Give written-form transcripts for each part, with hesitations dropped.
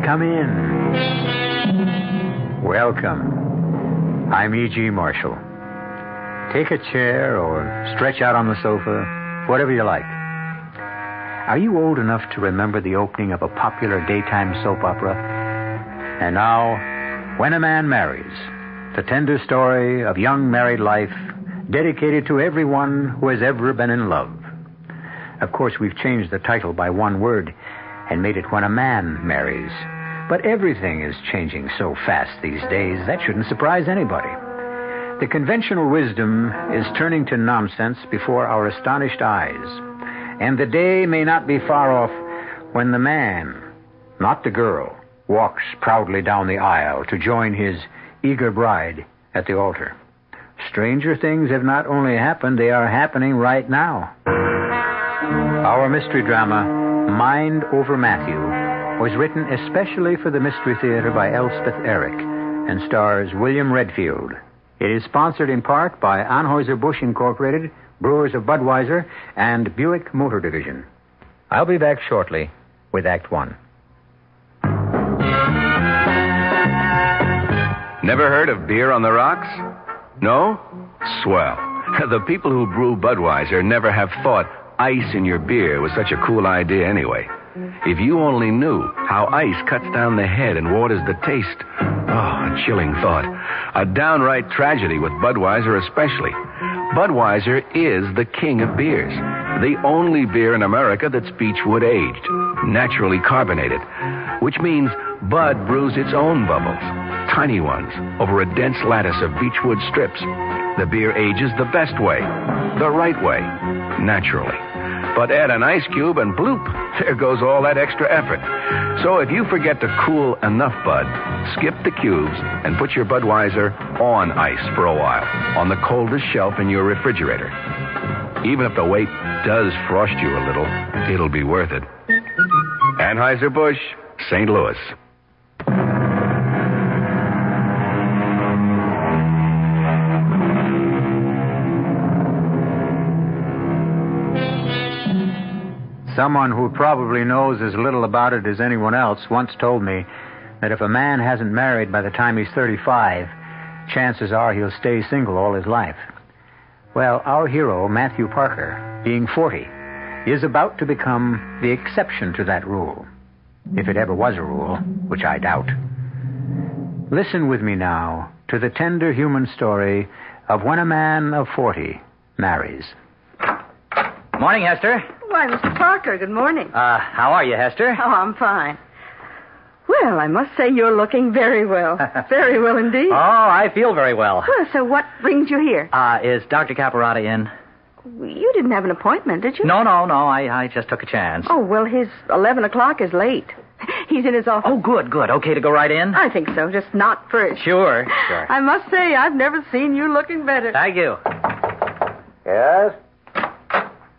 Come in. Welcome. I'm E.G. Marshall. Take a chair or stretch out on the sofa, whatever you like. Are you old enough to remember the opening of a popular daytime soap opera? And now, When a Man Marries, the tender story of young married life dedicated to everyone who has ever been in love. Of course, we've changed the title by one word and made it When a Man Marries. But everything is changing so fast these days, that shouldn't surprise anybody. The conventional wisdom is turning to nonsense before our astonished eyes. And the day may not be far off when the man, not the girl, walks proudly down the aisle to join his eager bride at the altar. Stranger things have not only happened, they are happening right now. Our mystery drama, Mind Over Matthew, was written especially for the Mystery Theater by Elspeth Eric and stars William Redfield. It is sponsored in part by Anheuser-Busch Incorporated, Brewers of Budweiser, and Buick Motor Division. I'll be back shortly with Act One. Never heard of beer on the rocks? No? Swell. The people who brew Budweiser never have thought ice in your beer was such a cool idea anyway. If you only knew how ice cuts down the head and waters the taste. Oh, a chilling thought. A downright tragedy with Budweiser especially. Budweiser is the king of beers. The only beer in America that's beechwood aged, naturally carbonated, which means Bud brews its own bubbles, tiny ones, over a dense lattice of beechwood strips. The beer ages the best way, the right way, naturally. But add an ice cube and bloop, there goes all that extra effort. So if you forget to cool enough Bud, skip the cubes and put your Budweiser on ice for a while on the coldest shelf in your refrigerator. Even if the wait does frost you a little, it'll be worth it. Anheuser-Busch, St. Louis. Someone who probably knows as little about it as anyone else once told me that if a man hasn't married by the time he's 35, chances are he'll stay single all his life. Well, our hero, Matthew Parker, being 40, is about to become the exception to that rule. If it ever was a rule, which I doubt. Listen with me now to the tender human story of when a man of 40 marries. Morning, Hester. Why, Mr. Parker, good morning. How are you, Hester? Oh, I'm fine. Well, I must say you're looking very well. Very well indeed. Oh, I feel very well. Well, so what brings you here? Is Dr. Caparata in? You didn't have an appointment, did you? No. I just took a chance. Oh, well, his 11 o'clock is late. He's in his office. Oh, good. Okay to go right in? I think so, just not first. Sure. I must say, I've never seen you looking better. Thank you. Yes?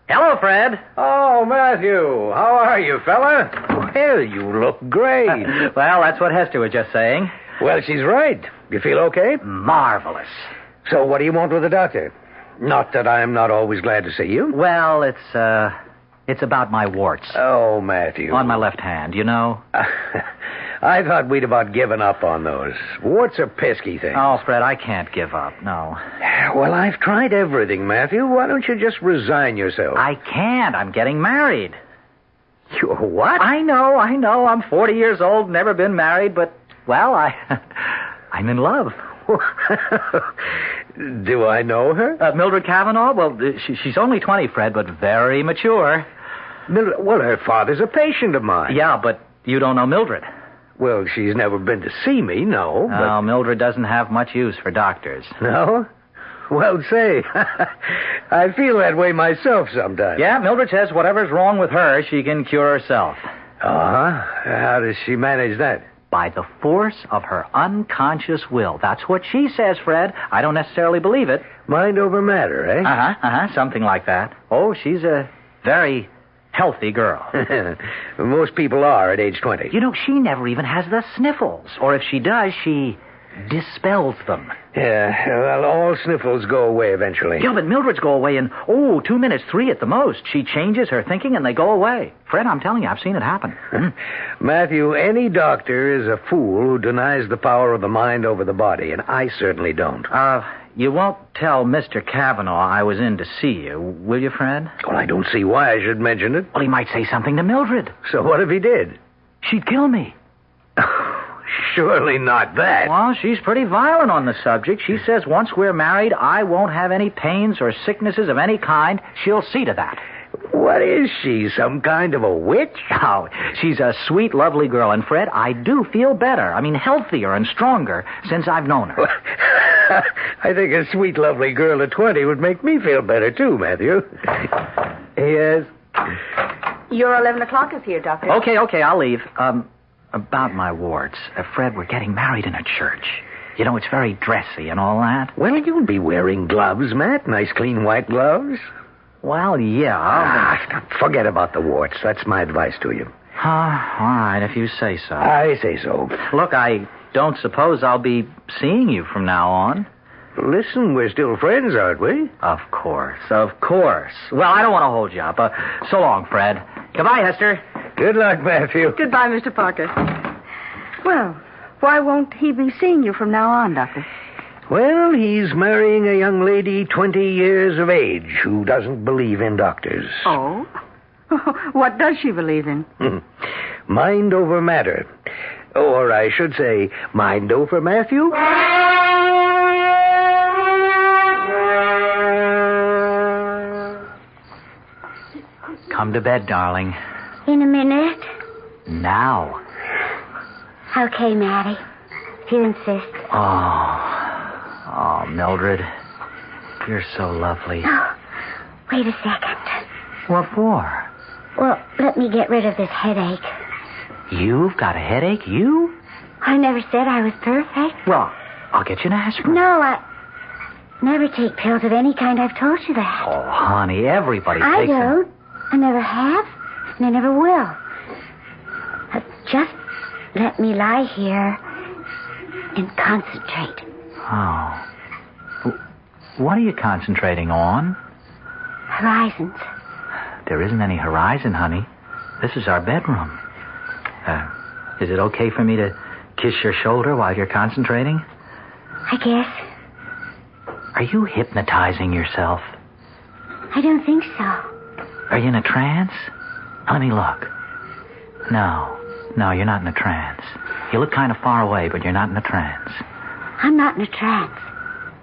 Hello, Fred. Oh, Matthew. How are you, fella? Well, you look great. Well, that's what Hester was just saying. Well, she's right. You feel okay? Marvelous. So what do you want with the doctor? Not that I'm not always glad to see you. Well, it's about my warts. Oh, Matthew. On my left hand, you know. I thought we'd about given up on those. Warts are pesky things. Oh, Fred, I can't give up, no. Well, I've tried everything, Matthew. Why don't you just resign yourself? I can't. I'm getting married. You're what? I know. I'm 40 years old, never been married, but, well, I'm in love. Do I know her? Mildred Cavanaugh? Well, she's only 20, Fred, but very mature. Mildred, well, her father's a patient of mine. Yeah, but you don't know Mildred. Well, she's never been to see me, no. But... Oh, Mildred doesn't have much use for doctors. No? Well, say, I feel that way myself sometimes. Yeah, Mildred says whatever's wrong with her, she can cure herself. Uh-huh. How does she manage that? By the force of her unconscious will. That's what she says, Fred. I don't necessarily believe it. Mind over matter, eh? Something like that. Oh, she's a very healthy girl. Most people are at age 20. You know, she never even has the sniffles. Or if she does, she dispels them. Yeah, well, all sniffles go away eventually. Yeah, but Mildred's go away in, 2 minutes, 3 at the most. She changes her thinking and they go away. Fred, I'm telling you, I've seen it happen. Matthew, any doctor is a fool who denies the power of the mind over the body, and I certainly don't. You won't tell Mr. Cavanaugh I was in to see you, will you, Fred? Well, I don't see why I should mention it. Well, he might say something to Mildred. So what if he did? She'd kill me. Surely not that. Well, she's pretty violent on the subject. She says once we're married, I won't have any pains or sicknesses of any kind. She'll see to that. What is she, some kind of a witch? Oh, she's a sweet, lovely girl. And, Fred, I do feel better. I mean, healthier and stronger since I've known her. I think a sweet, lovely girl at 20 would make me feel better, too, Matthew. Yes. Your 11 o'clock is here, Doctor. Okay, I'll leave. About my warts. Fred, we're getting married in a church. You know, it's very dressy and all that. Well, you'll be wearing gloves, Matt. Nice, clean, white gloves. Well, yeah. Forget about the warts. That's my advice to you. All right, if you say so. I say so. Look, I don't suppose I'll be seeing you from now on. Listen, we're still friends, aren't we? Of course. Well, I don't want to hold you up. So long, Fred. Goodbye, Hester. Good luck, Matthew. Goodbye, Mr. Parker. Well, why won't he be seeing you from now on, Doctor? Well, he's marrying a young lady 20 years of age who doesn't believe in doctors. Oh? What does she believe in? Mind over matter. Or I should say, mind over Matthew. Come to bed, darling. In a minute. Now. Okay, Maddie. If you insist. Oh, Mildred. You're so lovely. Oh, wait a second. What for? Well, let me get rid of this headache. You've got a headache? You? I never said I was perfect. Well, I'll get you an aspirin. No, I never take pills of any kind. I've told you that. Oh, honey, everybody I takes them. don't. I never have, and I never will. Just let me lie here and concentrate. Oh. What are you concentrating on? Horizons. There isn't any horizon, honey. This is our bedroom. Is it okay for me to kiss your shoulder while you're concentrating? I guess. Are you hypnotizing yourself? I don't think so. Are you in a trance? Let me look. No, you're not in a trance. You look kind of far away, but you're not in a trance. I'm not in a trance.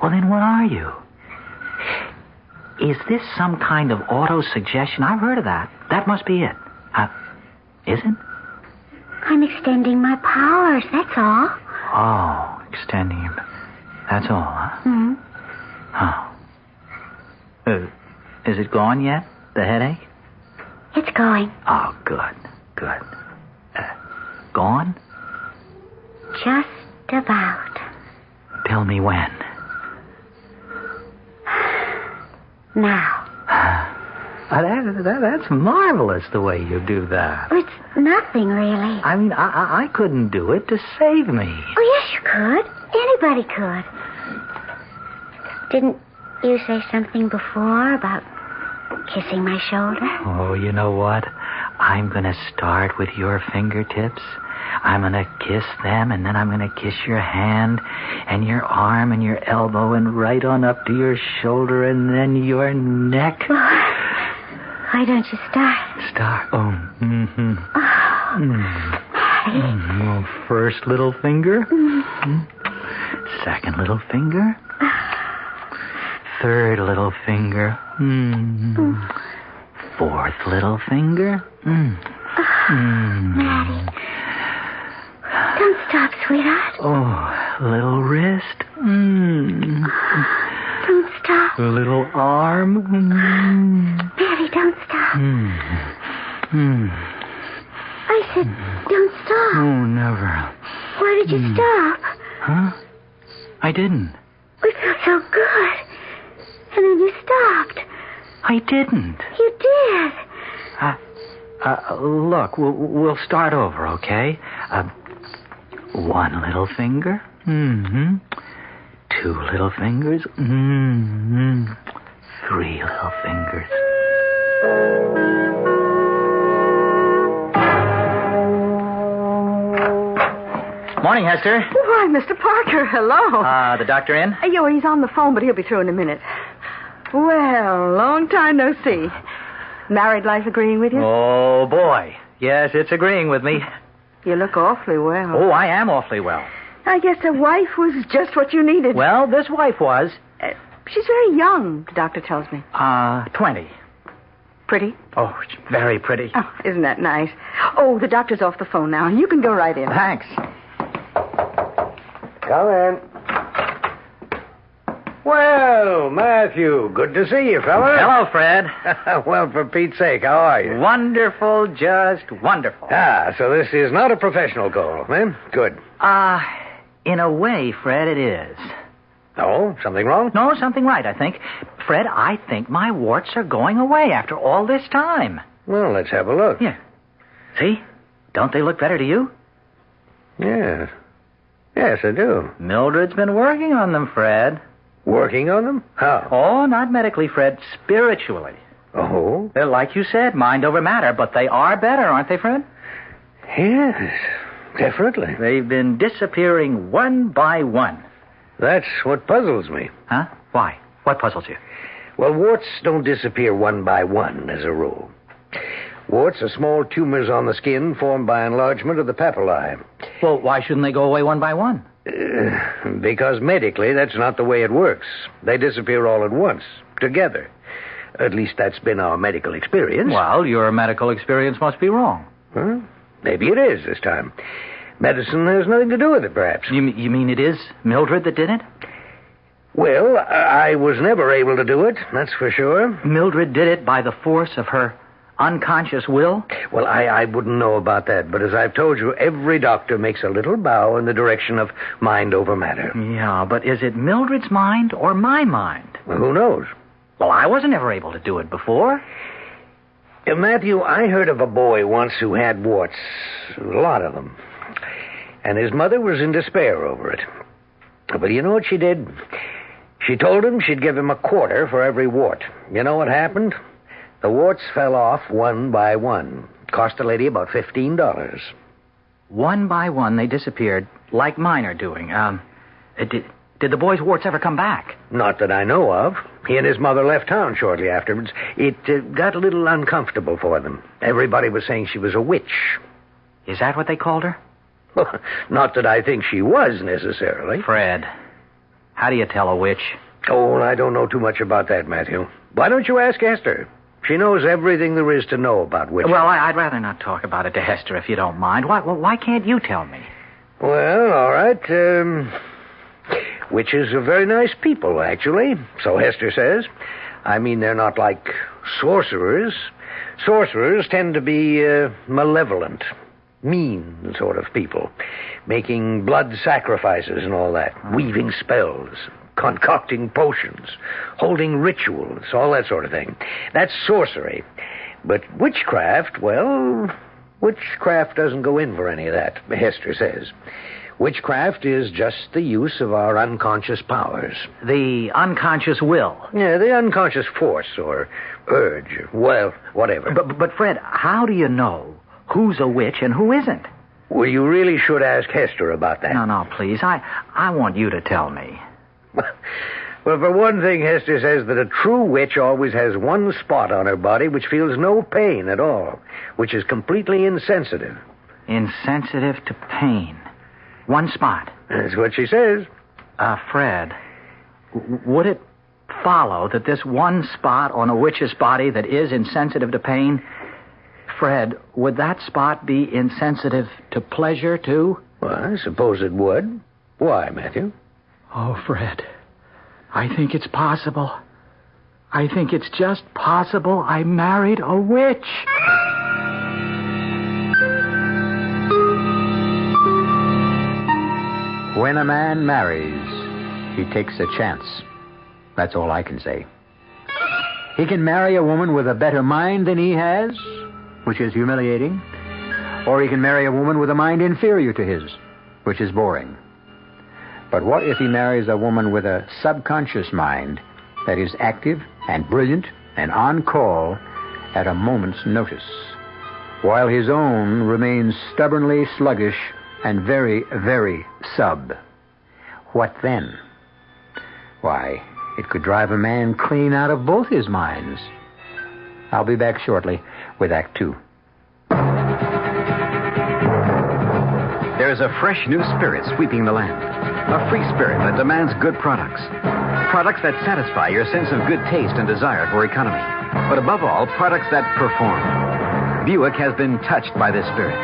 Well, then what are you? Is this some kind of auto-suggestion? I've heard of that. That must be it. Is it? I'm extending my powers, that's all. Oh, extending your... That's all, huh? Mm-hmm. Oh. Is it gone yet, the headache? It's going. Oh, good. Gone? Just about. Tell me when. Now. That's marvelous, the way you do that. It's nothing, really. I mean, I couldn't do it to save me. Oh, yes, you could. Anybody could. Didn't you say something before about kissing my shoulder? Oh, you know what? I'm going to start with your fingertips. I'm going to kiss them, and then I'm going to kiss your hand and your arm and your elbow and right on up to your shoulder and then your neck. Why don't you start? Start? Oh, mm-hmm. Maddie. First little finger. Second little finger. Third little finger. Fourth little finger. Maddie. Don't stop, sweetheart. Oh, little wrist. Don't stop. A little arm. Maddie, don't stop. I said, don't stop. Oh, never. Why did you stop? Huh? I didn't. We felt so good. And then you stopped. I didn't. You did. Look, we'll start over, okay? One little finger. Mm-hmm. 2 little fingers. Mm-hmm. 3 little fingers. Morning, Hester. Why, Mr. Parker, hello. The doctor in? He's on the phone, but he'll be through in a minute. Well, long time no see. Married life agreeing with you? Oh, boy. Yes, it's agreeing with me. You look awfully well. Oh, I am awfully well. I guess a wife was just what you needed. Well, this wife was. She's very young, the doctor tells me. 20. Pretty? Oh, very pretty. Oh, isn't that nice? Oh, the doctor's off the phone now. You can go right in. Thanks. Come in. Well, Matthew, good to see you, fella. Hello, Fred. Well, for Pete's sake, how are you? Wonderful, just wonderful. So this is not a professional call, eh? Good. In a way, Fred, it is. Oh, something wrong? No, something right, I think. Fred, I think my warts are going away after all this time. Well, let's have a look. Here. See? Don't they look better to you? Yes. Yes, I do. Mildred's been working on them, Fred. Working on them? How? Oh, not medically, Fred. Spiritually. Oh? They're like you said, mind over matter, but they are better, aren't they, Fred? Yes, definitely. They've been disappearing one by one. That's what puzzles me. Huh? Why? What puzzles you? Well, warts don't disappear one by one, as a rule. Warts are small tumors on the skin formed by enlargement of the papillae. Well, why shouldn't they go away one by one? Because medically, that's not the way it works. They disappear all at once, together. At least that's been our medical experience. Well, your medical experience must be wrong. Huh? Maybe it is this time. Medicine has nothing to do with it, perhaps. You mean it is Mildred that did it? Well, I was never able to do it, that's for sure. Mildred did it by the force of her unconscious will? Well, I wouldn't know about that, but as I've told you, every doctor makes a little bow in the direction of mind over matter. Yeah, but is it Mildred's mind or my mind? Well, who knows? Well, I wasn't ever able to do it before. Matthew, I heard of a boy once who had warts. A lot of them. And his mother was in despair over it. But you know what she did? She told him she'd give him a quarter for every wart. You know what happened? The warts fell off one by one. Cost the lady about $15. One by one they disappeared, like mine are doing. Did the boy's warts ever come back? Not that I know of. He and his mother left town shortly afterwards. It got a little uncomfortable for them. Everybody was saying she was a witch. Is that what they called her? Not that I think she was, necessarily. Fred, how do you tell a witch? Oh, I don't know too much about that, Matthew. Why don't you ask Esther? She knows everything there is to know about witches. Well, I'd rather not talk about it to Hester, if you don't mind. Why can't you tell me? Well, all right. Witches are very nice people, actually. So Hester says. I mean, they're not like sorcerers. Sorcerers tend to be malevolent, mean sort of people, making blood sacrifices and all that, weaving spells, concocting potions, holding rituals, all that sort of thing. That's sorcery. But witchcraft, well, witchcraft doesn't go in for any of that, Hester says. Witchcraft is just the use of our unconscious powers. The unconscious will? Yeah, the unconscious force or urge, well, whatever. But Fred, how do you know who's a witch and who isn't? Well, you really should ask Hester about that. No, please. I want you to tell me. Well, for one thing, Hester says that a true witch always has one spot on her body which feels no pain at all, which is completely insensitive. Insensitive to pain. One spot. That's what she says. Fred, would it follow that this one spot on a witch's body that is insensitive to pain, Fred, would that spot be insensitive to pleasure, too? Well, I suppose it would. Why, Matthew? Oh, Fred, I think it's possible. I think it's just possible I married a witch. When a man marries, he takes a chance. That's all I can say. He can marry a woman with a better mind than he has, which is humiliating, or he can marry a woman with a mind inferior to his, which is boring. But what if he marries a woman with a subconscious mind that is active and brilliant and on call at a moment's notice, while his own remains stubbornly sluggish and very, very sub? What then? Why, it could drive a man clean out of both his minds. I'll be back shortly with Act Two. There is a fresh new spirit sweeping the land. A free spirit that demands good products. Products that satisfy your sense of good taste and desire for economy. But above all, products that perform. Buick has been touched by this spirit.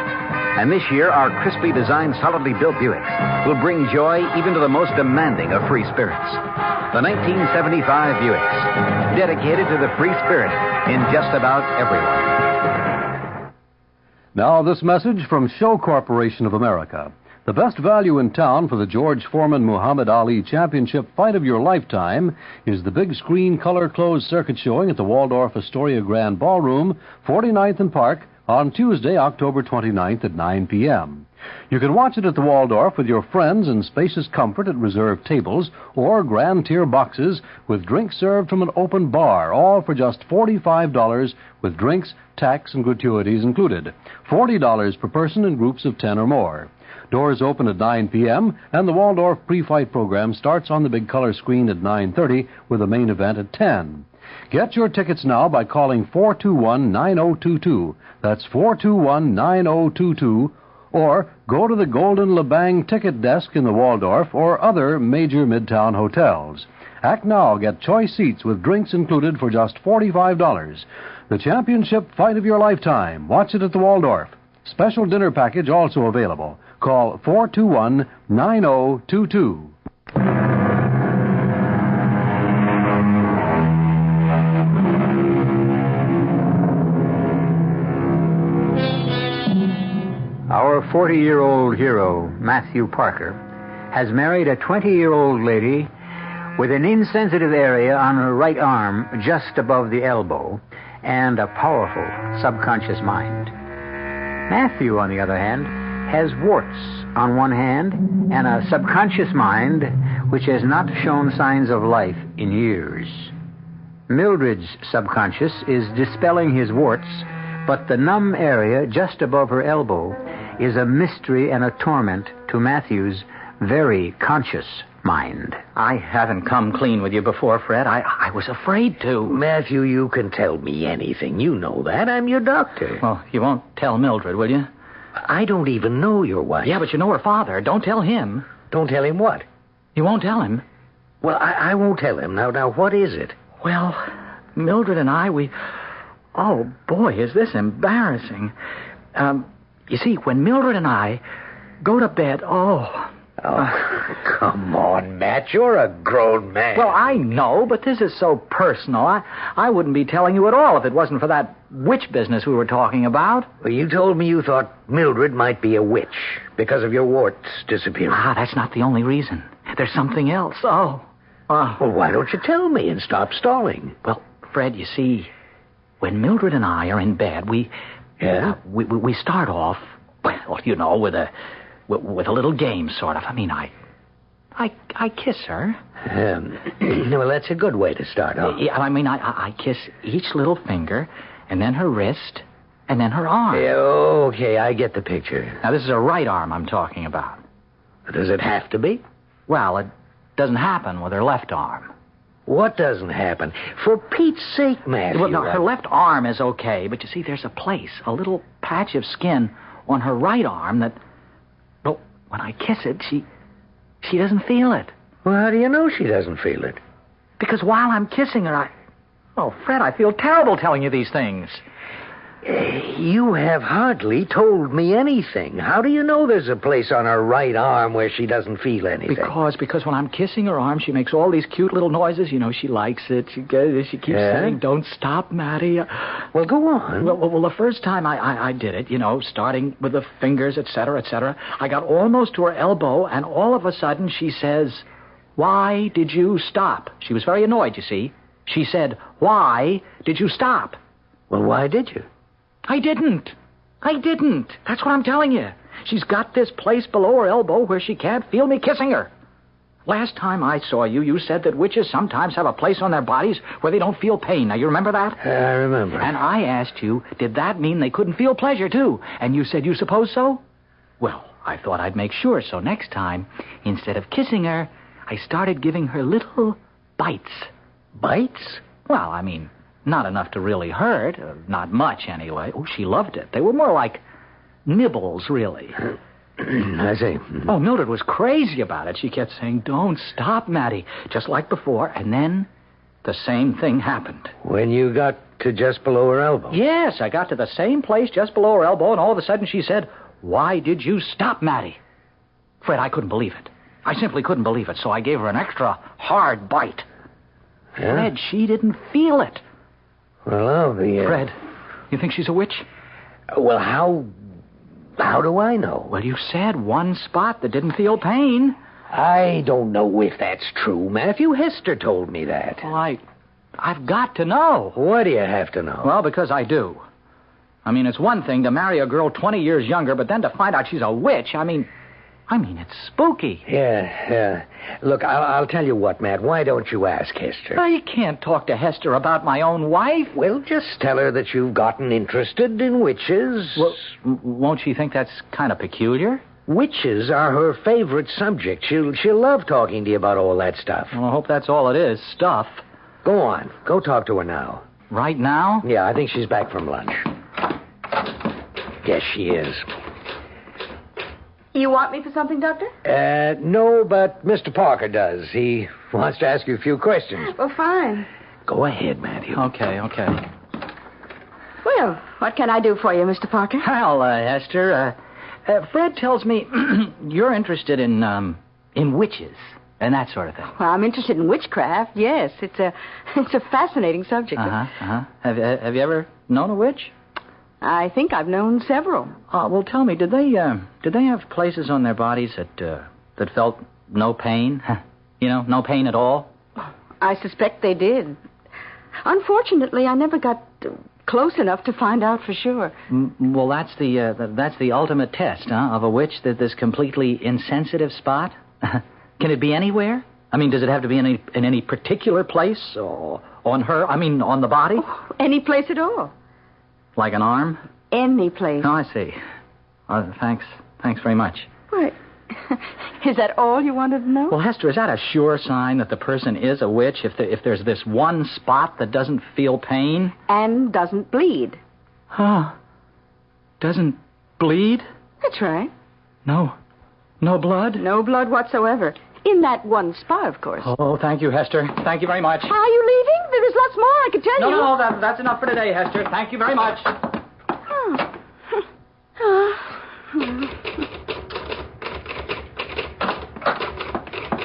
And this year, our crisply designed, solidly built Buicks will bring joy even to the most demanding of free spirits. The 1975 Buicks, dedicated to the free spirit in just about everyone. Now, this message from Show Corporation of America. The best value in town for the George Foreman Muhammad Ali Championship Fight of Your Lifetime is the big screen color closed circuit showing at the Waldorf Astoria Grand Ballroom, 49th and Park, on Tuesday, October 29th at 9 p.m. You can watch it at the Waldorf with your friends in spacious comfort at reserved tables or grand tier boxes with drinks served from an open bar, all for just $45 with drinks, tax, and gratuities included. $40 per person in groups of 10 or more. Doors open at 9 p.m., and the Waldorf pre-fight program starts on the big color screen at 9:30 with the main event at 10. Get your tickets now by calling 421-9022. That's 421-9022. Or go to the Golden Labang ticket desk in the Waldorf or other major midtown hotels. Act now. Get choice seats with drinks included for just $45. The championship fight of your lifetime. Watch it at the Waldorf. Special dinner package also available. Call 421-9022. Our 40-year-old hero, Matthew Parker, has married a 20-year-old lady with an insensitive area on her right arm just above the elbow and a powerful subconscious mind. Matthew, on the other hand, has warts on one hand and a subconscious mind which has not shown signs of life in years. Mildred's subconscious is dispelling his warts, but the numb area just above her elbow is a mystery and a torment to Matthew's very conscious mind. I haven't come clean with you before, Fred. I was afraid to. Matthew, you can tell me anything. You know that. I'm your doctor. Well, you won't tell Mildred, will you? I don't even know your wife. Yeah, but you know her father. Don't tell him. Don't tell him what? You won't tell him? Well, I won't tell him. Now, what is it? Well, Mildred and I, Oh, boy, is this embarrassing. You see, when Mildred and I go to bed, come on, Matt. You're a grown man. Well, I know, but this is so personal. I wouldn't be telling you at all if it wasn't for that witch business we were talking about. Well, you told me you thought Mildred might be a witch because of your warts disappearing. That's not the only reason. There's something else. Well, why don't you tell me and stop stalling? Well, Fred, you see, when Mildred and I are in bed, we start off, well, you know, with a little game, sort of. I mean, I kiss her. Well, that's a good way to start off. Yeah, I mean, I kiss each little finger, and then her wrist, and then her arm. Yeah, okay, I get the picture. Now, this is her right arm I'm talking about. Does it have to be? Well, it doesn't happen with her left arm. What doesn't happen? For Pete's sake, Matthew. Well, no, her left arm is okay, but you see, there's a little patch of skin on her right arm that, well, when I kiss it, she doesn't feel it. Well, how do you know she doesn't feel it? Because while I'm kissing her, Fred, I feel terrible telling you these things. You have hardly told me anything. How do you know there's a place on her right arm where she doesn't feel anything? Because when I'm kissing her arm, she makes all these cute little noises. You know, she likes it. She keeps saying, "Don't stop, Matty." Well, go on. Well, the first time I did it, you know, starting with the fingers, etc., I got almost to her elbow, and all of a sudden she says, "Why did you stop?" She was very annoyed, you see. She said, "Why did you stop?" Well, why did you? I didn't. That's what I'm telling you. She's got this place below her elbow where she can't feel me kissing her. Last time I saw you, you said that witches sometimes have a place on their bodies where they don't feel pain. Now, you remember that? I remember. And I asked you, did that mean they couldn't feel pleasure, too? And you said you suppose so? Well, I thought I'd make sure, so next time, instead of kissing her, I started giving her little bites. Bites? Well, I mean, not enough to really hurt. Not much, anyway. Oh, she loved it. They were more like nibbles, really. I see. Oh, Mildred was crazy about it. She kept saying, don't stop, Matty, just like before. And then the same thing happened. When you got to just below her elbow? Yes, I got to the same place just below her elbow, and all of a sudden she said, why did you stop, Matty? Fred, I couldn't believe it. I simply couldn't believe it, so I gave her an extra hard bite. Yeah? Fred, she didn't feel it. Well, I'll be... Fred, you think she's a witch? Well, how do I know? Well, you said one spot that didn't feel pain. I don't know if that's true, Matthew. Hester told me that. Well, I've got to know. Why do you have to know? Well, because I do. I mean, it's one thing to marry a girl 20 years younger, but then to find out she's a witch, I mean, it's spooky. Yeah. Look, I'll tell you what, Matt. Why don't you ask Hester? I can't talk to Hester about my own wife. Well, just tell her that you've gotten interested in witches. Well, won't she think that's kind of peculiar? Witches are her favorite subject. She'll love talking to you about all that stuff. Well, I hope that's all it is, stuff. Go on. Go talk to her now. Right now? Yeah, I think she's back from lunch. Yes, she is. You want me for something, Doctor? No, but Mr. Parker does. He wants to ask you a few questions. Well, fine. Go ahead, Matthew. Okay. Well, what can I do for you, Mr. Parker? Well, Hester, Fred tells me you're interested in witches and that sort of thing. Well, I'm interested in witchcraft, yes. It's a fascinating subject. Uh-huh. Have you ever known a witch? I think I've known several. Well, tell me, did they have places on their bodies that felt no pain? No pain at all? I suspect they did. Unfortunately, I never got close enough to find out for sure. Well, that's the ultimate test, of a witch, that this completely insensitive spot. Can it be anywhere? I mean, does it have to be in any particular place or on her? I mean, on the body? Oh, any place at all. Like an arm? Any place. Oh, I see. Thanks. Thanks very much. What? Is that all you wanted to know? Well, Hester, is that a sure sign that the person is a witch if there's this one spot that doesn't feel pain? And doesn't bleed. Huh. Doesn't bleed? That's right. No blood? No blood whatsoever. In that one spot, of course. Oh, thank you, Hester. Thank you very much. Are you leaving? There is lots more, I can tell you. No, that's enough for today, Hester. Thank you very much.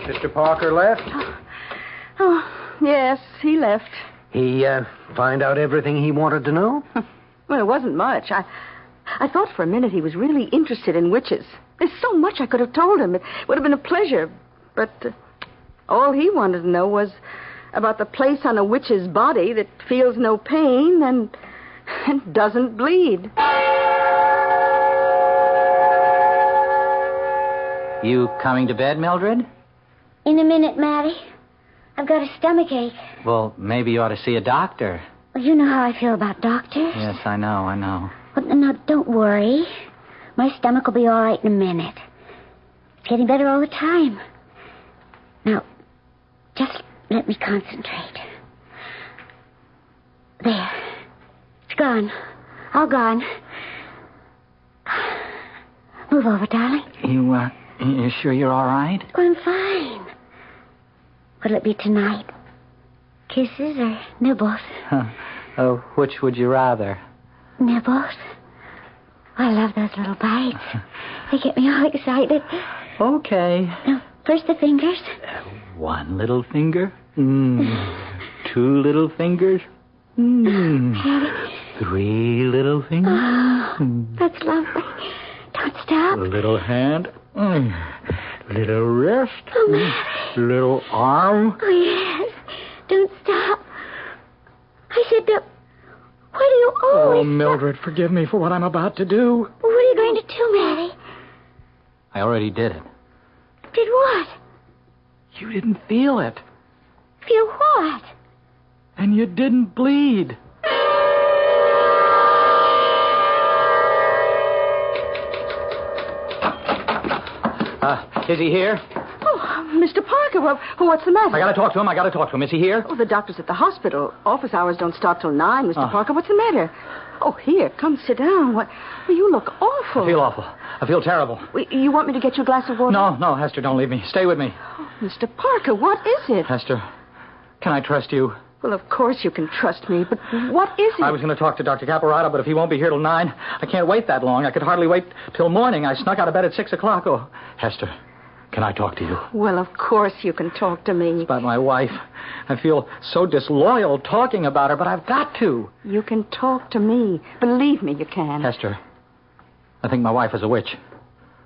Mr. Parker left? Oh, yes, he left. He find out everything he wanted to know? Well, it wasn't much. I thought for a minute he was really interested in witches. There's so much I could have told him. It would have been a pleasure. But all he wanted to know was about the place on a witch's body that feels no pain and doesn't bleed. You coming to bed, Mildred? In a minute, Matty. I've got a stomachache. Well, maybe you ought to see a doctor. Well, you know how I feel about doctors. Yes, I know. Well, now, don't worry. My stomach will be all right in a minute. It's getting better all the time. Now, just let me concentrate. There. It's gone. All gone. Move over, darling. You sure you're all right? Oh, I'm fine. What'll it be tonight? Kisses or nibbles? Which would you rather? Nibbles. I love those little bites. They get me all excited. Okay. Now, first the fingers. One little finger. Two little fingers. Three little fingers. Oh, that's lovely. Don't stop. Little hand. Little wrist. Oh, Mary. Little arm. Oh, yes. Don't stop. I said don't. Why do you always... Oh, Mildred, forgive me for what I'm about to do. What are you going to do, Matty? I already did it. Did what? you didn't feel it. Feel what? And you didn't bleed. Is he here? Oh, Mr. Parker, what's the matter? I gotta talk to him. Is he here? Oh, the doctor's at the hospital. Office hours don't start till 9, Mr. Parker. What's the matter? Oh, here, come sit down. Well, you look awful. I feel awful. I feel terrible. You want me to get you a glass of water? No, Hester, don't leave me. Stay with me. Oh, Mr. Parker, what is it? Hester, can I trust you? Well, of course you can trust me, but what is it? I was going to talk to Dr. Caparotto, but if he won't be here till 9, I can't wait that long. I could hardly wait till morning. I snuck out of bed at 6 o'clock. Oh, Hester, can I talk to you? Well, of course you can talk to me. It's about my wife. I feel so disloyal talking about her, but I've got to. You can talk to me. Believe me, you can. Hester, I think my wife is a witch.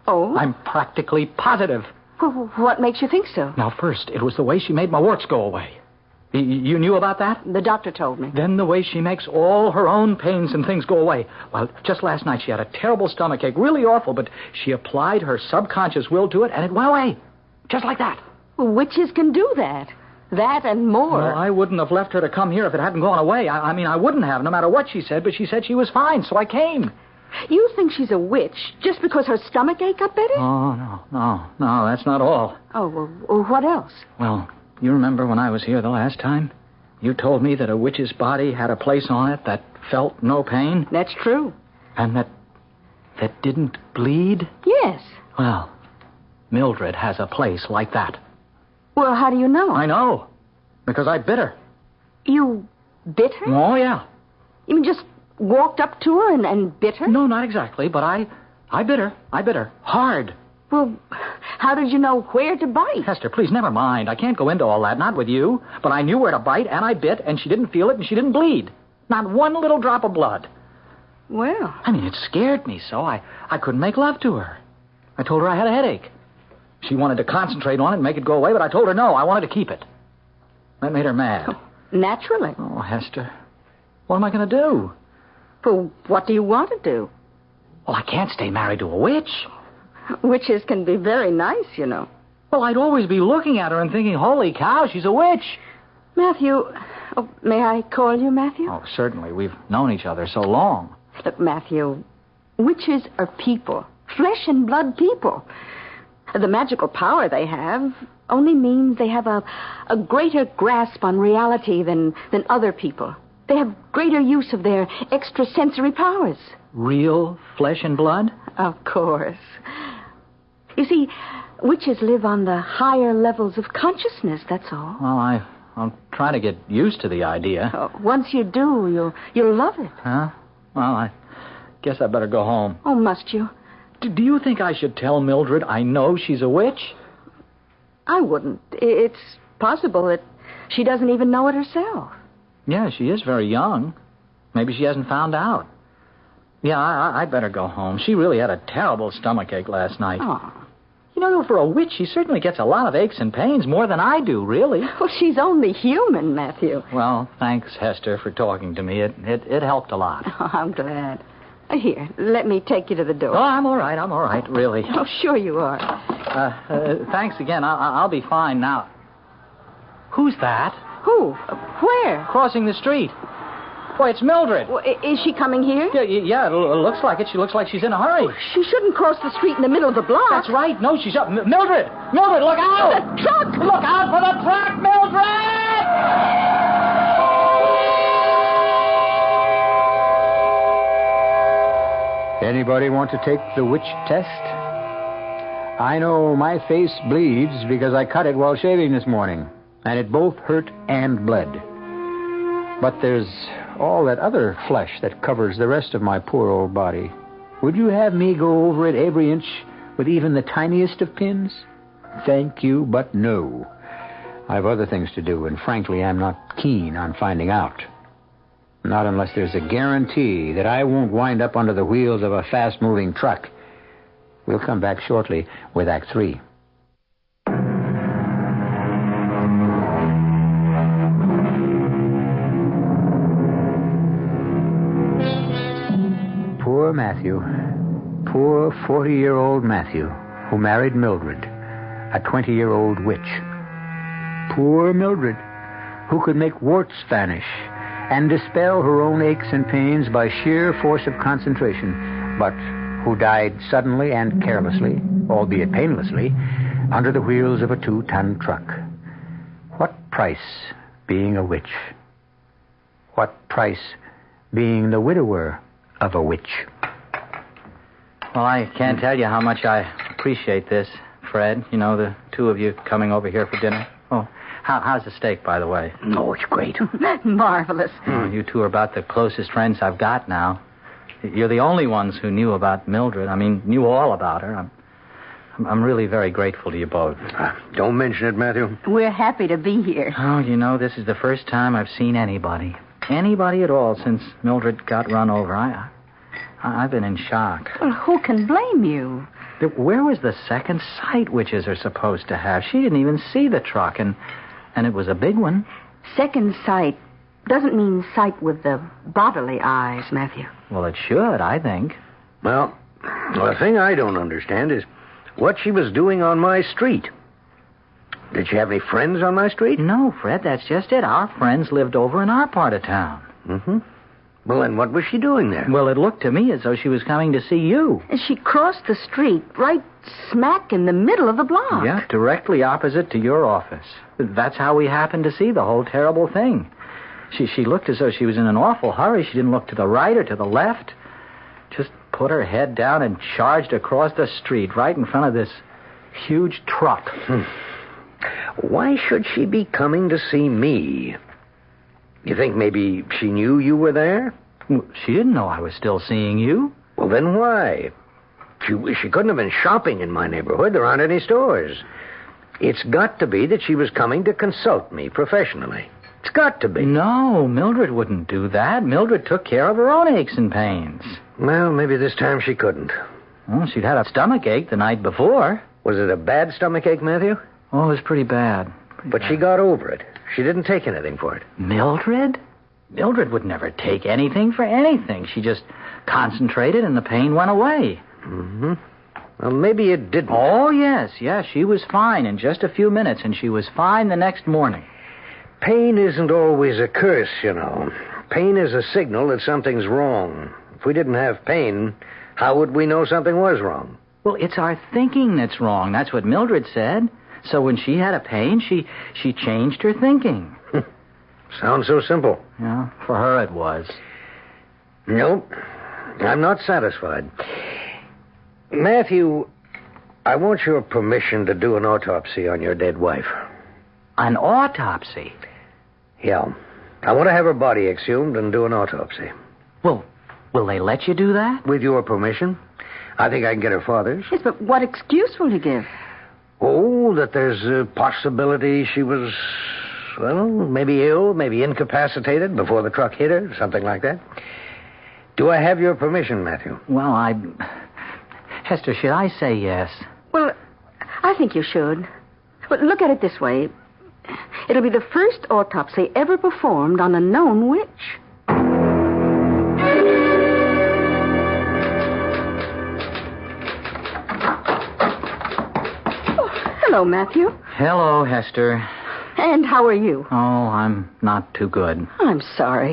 Oh? I'm practically positive. Well, what makes you think so? Now, first, it was the way she made my warts go away. You knew about that? The doctor told me. Then the way she makes all her own pains and things go away. Well, just last night she had a terrible stomachache, really awful, but she applied her subconscious will to it, and it went away. Just like that. Well, witches can do that. That and more. Well, I wouldn't have left her to come here if it hadn't gone away. I mean, I wouldn't have, no matter what she said, but she said she was fine, so I came. You think she's a witch just because her stomachache got better? Oh, no, that's not all. Oh, well, what else? Well, you remember when I was here the last time? You told me that a witch's body had a place on it that felt no pain? That's true. And that didn't bleed? Yes. Well, Mildred has a place like that. Well, how do you know? I know. Because I bit her. You bit her? Oh, yeah. You mean just walked up to her and bit her? No, not exactly, but I bit her. I bit her. Hard. Well, how did you know where to bite? Hester, please, never mind. I can't go into all that, not with you. But I knew where to bite, and I bit, and she didn't feel it, and she didn't bleed. Not one little drop of blood. Well. I mean, it scared me so I couldn't make love to her. I told her I had a headache. She wanted to concentrate on it and make it go away, but I told her no, I wanted to keep it. That made her mad. Oh, naturally. Oh, Hester, what am I going to do? Well, what do you want to do? Well, I can't stay married to a witch. Witches can be very nice, you know. Well, I'd always be looking at her and thinking, holy cow, she's a witch. Matthew, may I call you Matthew? Oh, certainly. We've known each other so long. Look, Matthew, witches are people, flesh and blood people. The magical power they have only means they have a greater grasp on reality than other people. They have greater use of their extrasensory powers. Real flesh and blood? Of course. You see, witches live on the higher levels of consciousness, that's all. Well, I'm trying to get used to the idea. Oh, once you do, you'll love it. Huh? Well, I guess I better go home. Oh, must you? Do you think I should tell Mildred I know she's a witch? I wouldn't. It's possible that she doesn't even know it herself. Yeah, she is very young. Maybe she hasn't found out. Yeah, I'd better go home. She really had a terrible stomachache last night. Oh. You know, for a witch, she certainly gets a lot of aches and pains, more than I do, really. Well, she's only human, Matthew. Well, thanks, Hester, for talking to me. It helped a lot. Oh, I'm glad. Here, let me take you to the door. Oh, I'm all right, really. Oh, sure you are. Thanks again. I'll be fine now. Who's that? Who? Where? Crossing the street. Why, it's Mildred. Well, is she coming here? Yeah, it looks like it. She looks like she's in a hurry. She shouldn't cross the street in the middle of the block. That's right. No, she's up. Mildred! Mildred, look out! The truck! Look out for the truck, Mildred! Anybody want to take the witch test? I know my face bleeds because I cut it while shaving this morning, and it both hurt and bled. But there's all that other flesh that covers the rest of my poor old body. Would you have me go over it every inch with even the tiniest of pins? Thank you, but no. I've other things to do, and frankly, I'm not keen on finding out. Not unless there's a guarantee that I won't wind up under the wheels of a fast-moving truck. We'll come back shortly with Act 3. Poor Matthew. Poor 40-year-old Matthew, who married Mildred, a 20-year-old witch. Poor Mildred, who could make warts vanish and dispel her own aches and pains by sheer force of concentration, but who died suddenly and carelessly, albeit painlessly, under the wheels of a 2-ton truck. What price being a witch? What price being the widower of a witch? Well, I can't tell you how much I appreciate this, Fred. You know, the two of you coming over here for dinner. Oh, how's the steak, by the way? Oh, it's great. Marvelous. Oh, you two are about the closest friends I've got now. You're the only ones who knew about Mildred. I mean, knew all about her. I'm really very grateful to you both. Don't mention it, Matthew. We're happy to be here. Oh, you know, this is the first time I've seen anybody at all since Mildred got run over. I've been in shock. Well, who can blame you? Where was the second sight witches are supposed to have? She didn't even see the truck, and it was a big one. Second sight doesn't mean sight with the bodily eyes, Matthew. Well, it should, I think. Well, the thing I don't understand is what she was doing on my street. Did she have any friends on my street? No, Fred, that's just it. Our friends lived over in our part of town. Mm-hmm. Well, then what was she doing there? Well, it looked to me as though she was coming to see you. She crossed the street right smack in the middle of the block. Yeah, directly opposite to your office. That's how we happened to see the whole terrible thing. She looked as though she was in an awful hurry. She didn't look to the right or to the left. Just put her head down and charged across the street right in front of this huge truck. Why should she be coming to see me? You think maybe she knew you were there? She didn't know I was still seeing you. Well, then why? She couldn't have been shopping in my neighborhood. There aren't any stores. It's got to be that she was coming to consult me professionally. It's got to be. No, Mildred wouldn't do that. Mildred took care of her own aches and pains. Well, maybe this time she couldn't. Well, she'd had a stomachache the night before. Was it a bad stomachache, Matthew? Oh, it was pretty bad. But she got over it. She didn't take anything for it. Mildred? Mildred would never take anything for anything. She just concentrated and the pain went away. Mm-hmm. Well, maybe it didn't. Oh, yes. She was fine in just a few minutes, and she was fine the next morning. Pain isn't always a curse, you know. Pain is a signal that something's wrong. If we didn't have pain, how would we know something was wrong? Well, it's our thinking that's wrong. That's what Mildred said. So when she had a pain, she changed her thinking. Sounds so simple. Yeah, for her it was. Nope. I'm not satisfied. Matthew, I want your permission to do an autopsy on your dead wife. An autopsy? Yeah. I want to have her body exhumed and do an autopsy. Well, will they let you do that? With your permission. I think I can get her father's. Yes, but what excuse will you give? Oh, that there's a possibility she was, well, maybe ill, maybe incapacitated before the truck hit her, something like that. Do I have your permission, Matthew? Well, Hester, should I say yes? Well, I think you should. But look at it this way. It'll be the first autopsy ever performed on a known witch. Hello, Matthew. Hello, Hester. And how are you? Oh, I'm not too good. I'm sorry.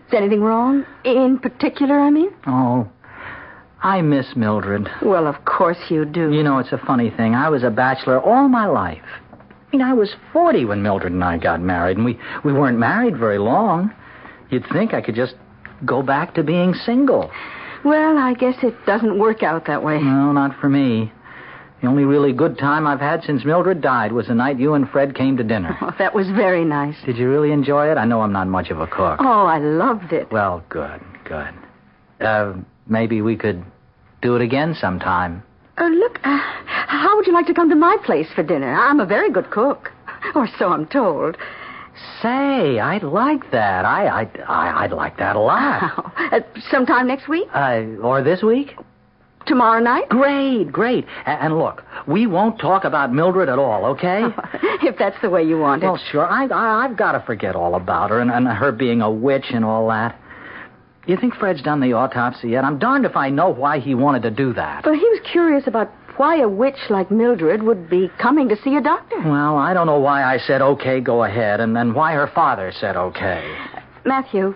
Is anything wrong? In particular, I mean? Oh, I miss Mildred. Well, of course you do. You know, it's a funny thing. I was a bachelor all my life. I mean, I was 40 when Mildred and I got married, and we weren't married very long. You'd think I could just go back to being single. Well, I guess it doesn't work out that way. No, not for me. The only really good time I've had since Mildred died was the night you and Fred came to dinner. Oh, that was very nice. Did you really enjoy it? I know I'm not much of a cook. Oh, I loved it. Well, good. Maybe we could do it again sometime. Look, how would you like to come to my place for dinner? I'm a very good cook. Or so I'm told. Say, I'd like that. I'd like that a lot. Sometime next week? Or this week? Tomorrow night? Great. And look, we won't talk about Mildred at all, okay? If that's the way you want it. Well, sure. I've got to forget all about her and her being a witch and all that. You think Fred's done the autopsy yet? I'm darned if I know why he wanted to do that. Well, he was curious about why a witch like Mildred would be coming to see a doctor. Well, I don't know why I said, okay, go ahead, and then why her father said okay. Matthew,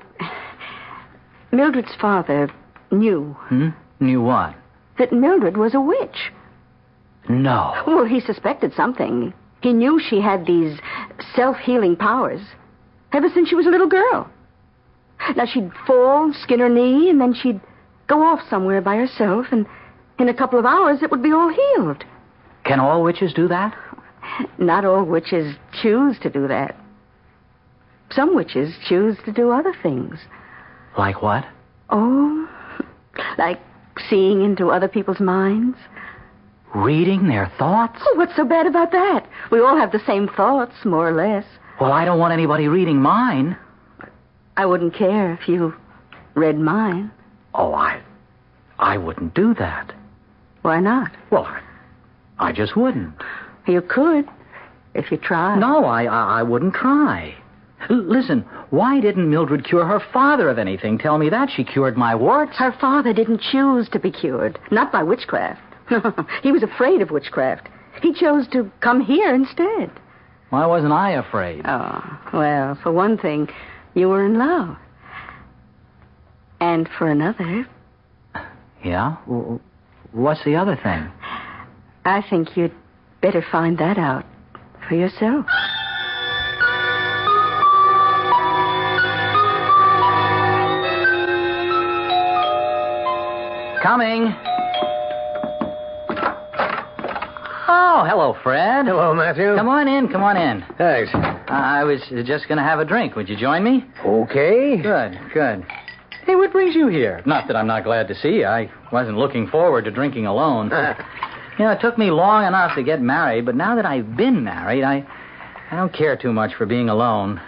Mildred's father knew. Knew what? That Mildred was a witch. No. Well, he suspected something. He knew she had these self-healing powers ever since she was a little girl. Now, she'd fall, skin her knee, and then she'd go off somewhere by herself, and in a couple of hours it would be all healed. Can all witches do that? Not all witches choose to do that. Some witches choose to do other things. Like what? Oh, like seeing into other people's minds. Reading their thoughts? Oh, what's so bad about that? We all have the same thoughts, more or less. Well, I don't want anybody reading mine. I wouldn't care if you read mine. Oh, I wouldn't do that. Why not? Well, I just wouldn't. You could, if you tried. No, I wouldn't try. Listen, why didn't Mildred cure her father of anything? Tell me that. She cured my warts. Her father didn't choose to be cured. Not by witchcraft. He was afraid of witchcraft. He chose to come here instead. Why wasn't I afraid? Oh, well, for one thing, you were in love. And for another... Yeah? What's the other thing? I think you'd better find that out for yourself. Coming. Oh, hello, Fred. Hello, Matthew. Come on in. Thanks. I was just going to have a drink. Would you join me? Okay. Good. Hey, what brings you here? Not that I'm not glad to see you. I wasn't looking forward to drinking alone. It took me long enough to get married, but now that I've been married, I don't care too much for being alone.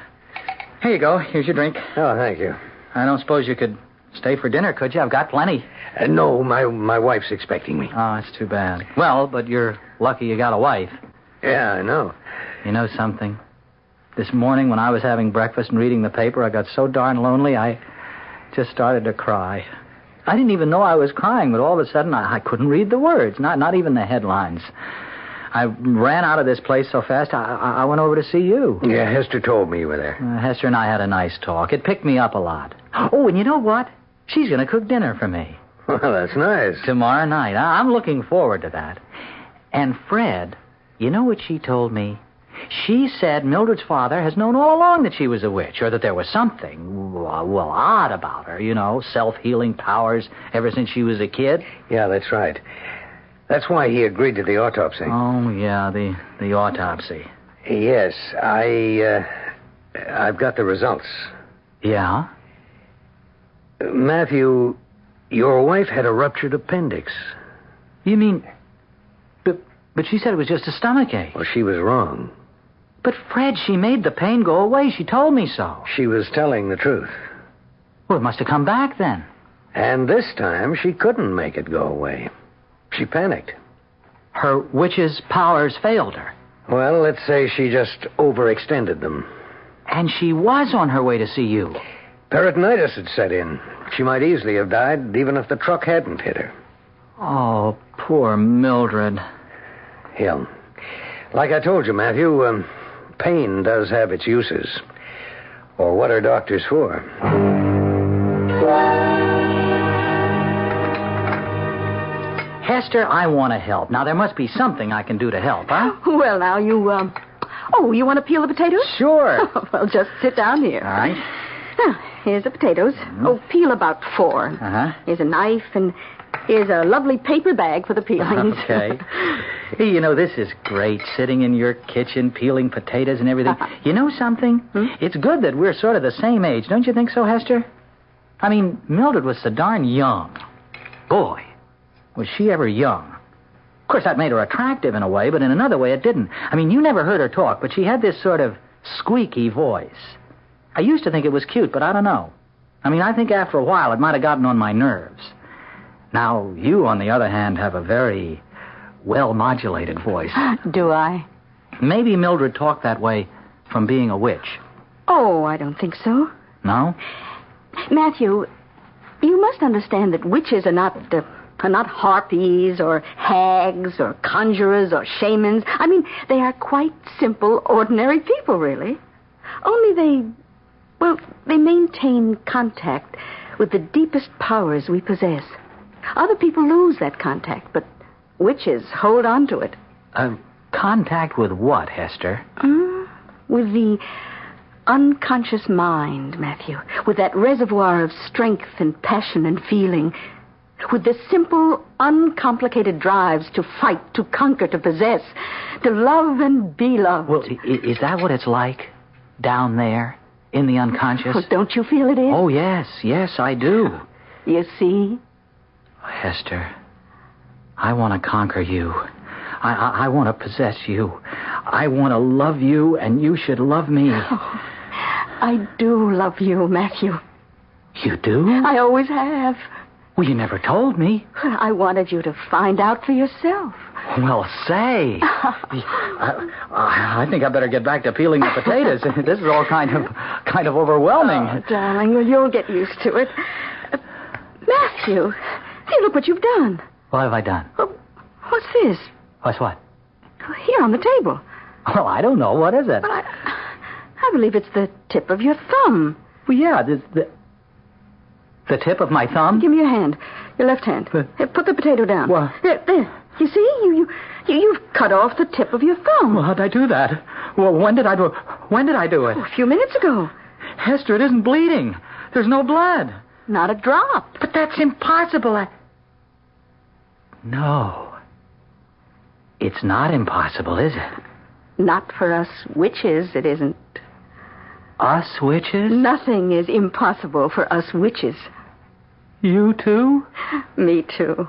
Here you go. Here's your drink. Oh, thank you. I don't suppose you could stay for dinner, could you? I've got plenty. No, my wife's expecting me. Oh, it's too bad. Well, but you're lucky you got a wife. Yeah, I know. You know something? This morning when I was having breakfast and reading the paper, I got so darn lonely, I just started to cry. I didn't even know I was crying, but all of a sudden I couldn't read the words, not even the headlines. I ran out of this place so fast, I went over to see you. Yeah, Hester told me you were there. Hester and I had a nice talk. It picked me up a lot. Oh, and you know what? She's going to cook dinner for me. Well, that's nice. Tomorrow night. I'm looking forward to that. And Fred, you know what she told me? She said Mildred's father has known all along that she was a witch, or that there was something, well, odd about her, self-healing powers ever since she was a kid. Yeah, that's right. That's why he agreed to the autopsy. Oh, yeah, the autopsy. Yes, I've got the results. Yeah? Matthew, your wife had a ruptured appendix. You mean... But she said it was just a stomachache. Well, she was wrong. But, Fred, she made the pain go away. She told me so. She was telling the truth. Well, it must have come back then. And this time, she couldn't make it go away. She panicked. Her witch's powers failed her. Well, let's say she just overextended them. And she was on her way to see you. Peritonitis had set in. She might easily have died, even if the truck hadn't hit her. Oh, poor Mildred. Yeah. Like I told you, Matthew, pain does have its uses. Or what are doctors for? Hester, I want to help. Now, there must be something I can do to help, huh? Well, now, you, Oh, you want to peel the potatoes? Sure. Well, just sit down here. All right. Now, here's the potatoes. Oh, peel about 4. Uh-huh. Here's a knife, and here's a lovely paper bag for the peelings. Okay. Hey, this is great, sitting in your kitchen, peeling potatoes and everything. You know something? It's good that we're sort of the same age. Don't you think so, Hester? I mean, Mildred was so darn young. Boy, was she ever young. Of course, that made her attractive in a way, but in another way it didn't. I mean, you never heard her talk, but she had this sort of squeaky voice. I used to think it was cute, but I don't know. I mean, I think after a while it might have gotten on my nerves. Now, you, on the other hand, have a very well-modulated voice. Do I? Maybe Mildred talked that way from being a witch. Oh, I don't think so. No? Matthew, you must understand that witches are not Are not harpies or hags or conjurers or shamans. I mean, they are quite simple, ordinary people, really. Only they maintain contact with the deepest powers we possess. Other people lose that contact, but witches hold on to it. Contact with what, Hester? With the unconscious mind, Matthew. With that reservoir of strength and passion and feeling. With the simple, uncomplicated drives to fight, to conquer, to possess, to love and be loved. Well, is that what it's like down there in the unconscious? Oh, don't you feel it is? Oh, yes, I do. You see? Hester, I want to conquer you. I want to possess you. I want to love you, and you should love me. Oh, I do love you, Matthew. You do? I always have. Well, you never told me. I wanted you to find out for yourself. Well, say. I think I better get back to peeling the potatoes. This is all kind of overwhelming. Oh, darling, well, you'll get used to it. Matthew, hey, look what you've done. What have I done? What's this? What's what? Here on the table. Well, I don't know. What is it? Well, I believe it's the tip of your thumb. Well, yeah, the tip of my thumb? Give me your hand. Your left hand. Here, put the potato down. What? There. You see? You've cut off the tip of your thumb. Well, how'd I do that? Well, when did I do it? Oh, a few minutes ago. Hester, it isn't bleeding. There's no blood. Not a drop. But that's impossible. No. It's not impossible, is it? Not for us witches, it isn't. Us witches? Nothing is impossible for us witches. You too? Me too.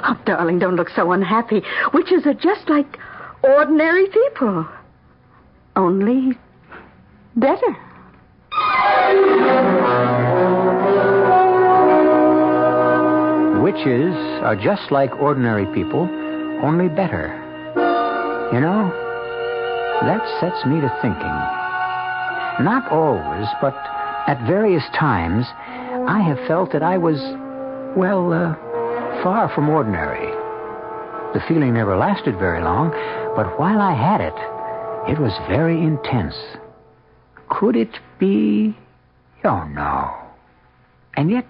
Oh, darling, don't look so unhappy. Witches are just like ordinary people. Only better. Witches are just like ordinary people, only better. You know, that sets me to thinking. Not always, but at various times, I have felt that I was, far from ordinary. The feeling never lasted very long, but while I had it, it was very intense. Could it be? Oh, no. And yet,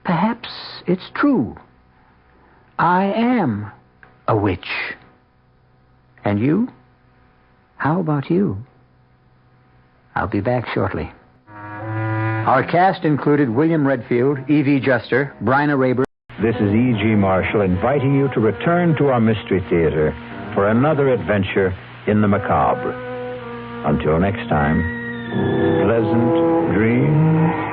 perhaps it's true. I am a witch. And you? How about you? I'll be back shortly. Our cast included William Redfield, E.V. Juster, Bryna Raber. This is E.G. Marshall inviting you to return to our Mystery Theater for another adventure in the macabre. Until next time, pleasant dreams.